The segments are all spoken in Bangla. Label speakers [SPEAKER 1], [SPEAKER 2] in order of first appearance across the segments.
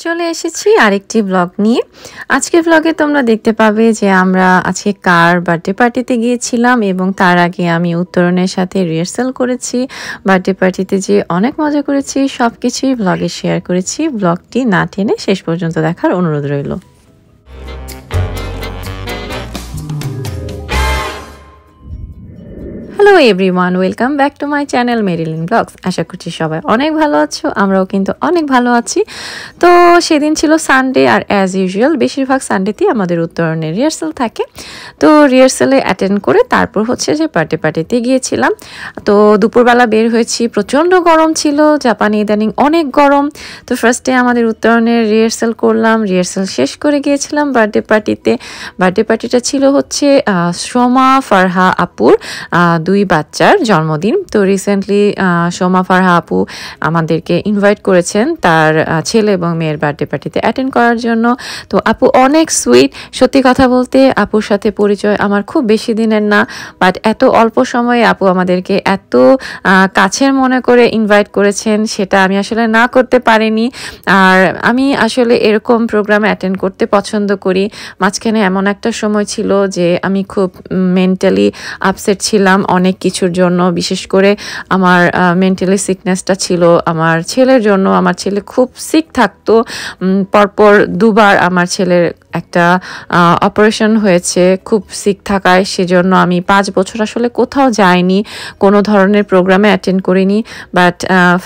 [SPEAKER 1] চলে এসেছি আরেকটি ব্লগ নিয়ে। আজকের ব্লগে তোমরা দেখতে পাবে যে আমরা আজকে কার বার্থডে পার্টিতে গিয়েছিলাম এবং তার আগে আমি উত্তরণের সাথে রিহার্সাল করেছি। বার্থডে পার্টিতে যে অনেক মজা করেছি সবকিছুই ব্লগে শেয়ার করেছি। ব্লগটি না টেনে শেষ পর্যন্ত দেখার অনুরোধ রইল। Hello everyone, welcome back to my channel Marilyn blogs. আশা করছি সবাই অনেক ভালো আছো, আমরাও কিন্তু অনেক ভালো আছি। তো সেদিন ছিল সানডে, আর অ্যাজ ইউজুয়াল বেশিরভাগ সানডেতেই আমাদের উত্তরণের রিহার্সাল থাকে। তো রিহার্সালে অ্যাটেন্ড করে তারপর হচ্ছে যে বার্থডে পার্টিতে গিয়েছিলাম। তো দুপুরবেলা বের হয়েছি, প্রচণ্ড গরম ছিল, জাপানে ইদানিং অনেক গরম। তো ফার্স্টে আমাদের উত্তরণের রিহার্সাল করলাম, রিহার্সাল শেষ করে গিয়েছিলাম বার্থডে পার্টিতে। বার্থডে পার্টিটা ছিল হচ্ছে সোমা ফারহা আপুর দুই বাচ্চার জন্মদিন। তো রিসেন্টলি সোমা ফারহা আপু আমাদেরকে ইনভাইট করেছেন তার ছেলে এবং মেয়ের বার্থডে পার্টিতে অ্যাটেন্ড করার জন্য। তো আপু অনেক সুইট, সত্যি কথা বলতে আপুর সাথে পরিচয় আমার খুব বেশি দিনের না, বাট এত অল্প সময়ে আপু আমাদেরকে এত কাছের মনে করে ইনভাইট করেছেন, সেটা আমি আসলে না করতে পারিনি। আর আমি আসলে এরকম প্রোগ্রামে অ্যাটেন্ড করতে পছন্দ করি। মাঝখানে এমন একটা সময় ছিল যে আমি খুব মেন্টালি আপসেট ছিলাম অনেক কিছুর জন্য, বিশেষ করে আমার মেন্টালি সিকনেসটা ছিল আমার ছেলের জন্য। আমার ছেলে খুব সিক থাকতো, পরপর দুবার আমার ছেলের একটা অপারেশন হয়েছে খুব সিক থাকায়। সেজন্য আমি 5 বছর আসলে কোথাও যাইনি, কোনো ধরনের প্রোগ্রামে অ্যাটেন্ড করিনি। বাট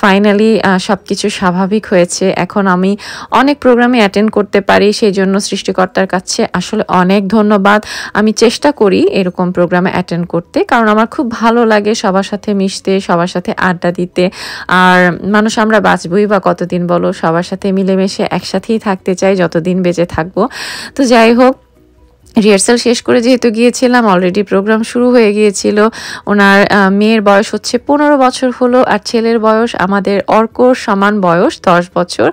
[SPEAKER 1] ফাইনালি সব কিছু স্বাভাবিক হয়েছে, এখন আমি অনেক প্রোগ্রামে অ্যাটেন্ড করতে পারি। সেই জন্য সৃষ্টিকর্তার কাছে আসলে অনেক ধন্যবাদ। আমি চেষ্টা করি এরকম প্রোগ্রামে অ্যাটেন্ড করতে, কারণ আমার খুব ভালো লাগে সবার সাথে মিশতে, সবার সাথে আড্ডা দিতে। আর মানুষ আমরা বাঁচবই বা কতদিন বলো, সবার সাথে মিলেমিশে একসাথেই থাকতে চাই যতদিন বেঁচে থাকবো। তো যাই হোক, রিহার্সাল শেষ করে যেহেতু গিয়েছিলাম, অলরেডি প্রোগ্রাম শুরু হয়ে গিয়েছিল। ওনার মেয়ের বয়স হচ্ছে 15 বছর হলো, আর ছেলের বয়স আমাদের অর্কর সমান বয়স, 10 বছর।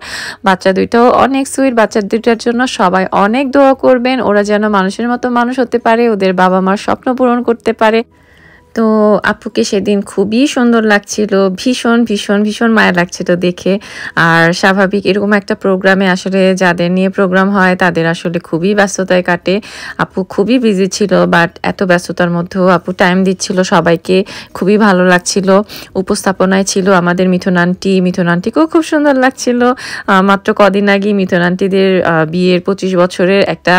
[SPEAKER 1] বাচ্চা দুইটাও অনেক সুইট। বাচ্চা দুইটার জন্য সবাই অনেক দোয়া করবেন, ওরা যেন মানুষের মতো মানুষ হতে পারে, ওদের বাবা মার স্বপ্ন পূরণ করতে পারে। তো আপুকে সেদিন খুবই সুন্দর লাগছিল, ভীষণ ভীষণ ভীষণ মায়া লাগছিল দেখে। আর স্বাভাবিক এরকম একটা প্রোগ্রামে আসলে যাদের নিয়ে প্রোগ্রাম হয় তাদের আসলে খুবই ব্যস্ততায় কাটে। আপু খুবই বিজি ছিল, বাট এত ব্যস্ততার মধ্যেও আপু টাইম দিচ্ছিল সবাইকে, খুবই ভালো লাগছিল। উপস্থাপনায় ছিল আমাদের মিথুন আন্টি, মিথুন আন্টিকেও খুব সুন্দর লাগছিল। মাত্র কদিন আগে মিথুন আন্টিদের বিয়ের 25 বছরের একটা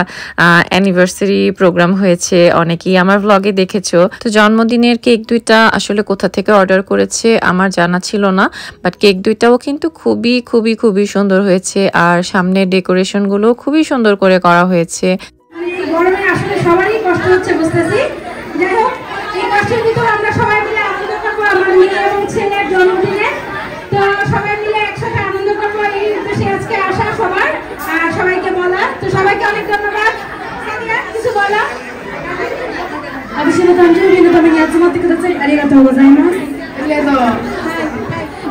[SPEAKER 1] অ্যানিভার্সারি প্রোগ্রাম হয়েছে, অনেকেই আমার ব্লগে দেখেছো। তো জন্মদিন কেক দুইটা আসলে কোথা থেকে অর্ডার করেছে আমার জানা ছিল না, বাট কেক দুইটাও কিন্তু খুবই খুবই খুবই সুন্দর হয়েছে। আর সামনের ডেকোরেশন গুলো খুবই সুন্দর করে করা হয়েছে।
[SPEAKER 2] গরমে আসলে সবারই কষ্ট হচ্ছে বুঝতেছি। যাই হোক, এই কষ্টের ভিতর আমরা সবাই মিলে আনন্দ করবো আমার মেয়ে এবং ছেলের জন্মদিনে। তো সবাই মিলে একসাথে আনন্দ করবো, এই উদ্দেশ্যে আজকে আসা সবার, আর সবাইকে বলা। তো সবাইকে অনেক ধন্যবাদ। কিছু বলা?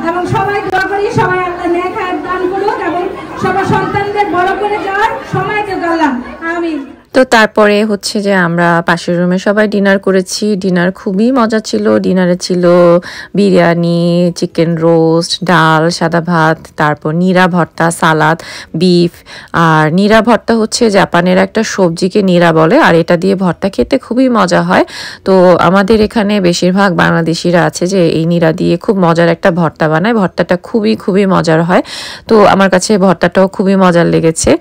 [SPEAKER 2] এবং সবাই দোয়া করি সবাই আল্লাহ নেক হায়াত দান করুক এবং সবার সন্তানদের বড় করে যাওয়ার সময় দেব আল্লাহ, আমিন।
[SPEAKER 1] তো তারপরে হচ্ছে যে আমরা পাশের রুমে সবাই ডিনার করেছি। ডিনার খুবই মজা ছিল। ডিনারে ছিল বিরিয়ানি, চিকেন রোস্ট, ডাল, সাদা ভাত, তারপর নিরা ভর্তা, সালাদ, বিফ। আর নিরা ভর্তা হচ্ছে জাপানের একটা সবজিকে নিরা বলে, আর এটা দিয়ে ভর্তা খেতে খুবই মজা হয়। তো আমাদের এখানে বেশিরভাগ বাংলাদেশিরা আছে যে এই নিরা দিয়ে খুব মজার একটা ভর্তা বানায়, ভর্তাটা খুবই খুবই মজার হয়। তো আমার কাছে ভর্তাটাও খুবই মজার লেগেছে।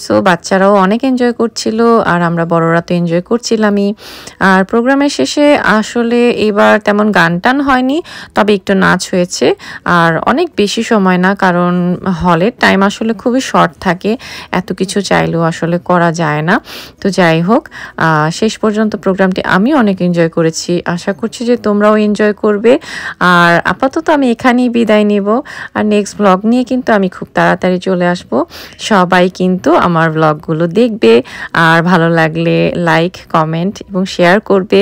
[SPEAKER 1] সো বাচ্চারাও অনেক এনজয় করছিল, আর আমরা বড়রা তো এনজয় করছিলামই। আর প্রোগ্রামের শেষে আসলে এবার তেমন গান টান হয়নি, তবে একটু নাচ হয়েছে। আর অনেক বেশি সময় না, কারণ হলের টাইম আসলে খুবই শর্ট থাকে, এত কিছু চাইলেও আসলে করা যায় না। তো যাই হোক, শেষ পর্যন্ত প্রোগ্রামটি আমি অনেক এনজয় করেছি, আশা করছি যে তোমরাও এনজয় করবে। আর আপাতত আমি এখানেই বিদায় নেব, আর নেক্সট ব্লগ নিয়ে কিন্তু আমি খুব তাড়াতাড়ি চলে আসব। সবাই কিন্তু আমার ব্লগগুলো দেখবে, আর ভালো লাগলে লাইক, কমেন্ট এবং শেয়ার করবে।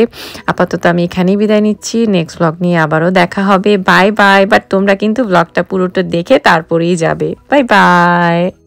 [SPEAKER 1] আপাতত আমি এখানেই বিদায় নিচ্ছি, নেক্সট ব্লগ নিয়ে আবারও দেখা হবে। Bye bye. বাট তোমরা কিন্তু ব্লগটা পুরোটা দেখে তারপরেই যাবে। Bye bye.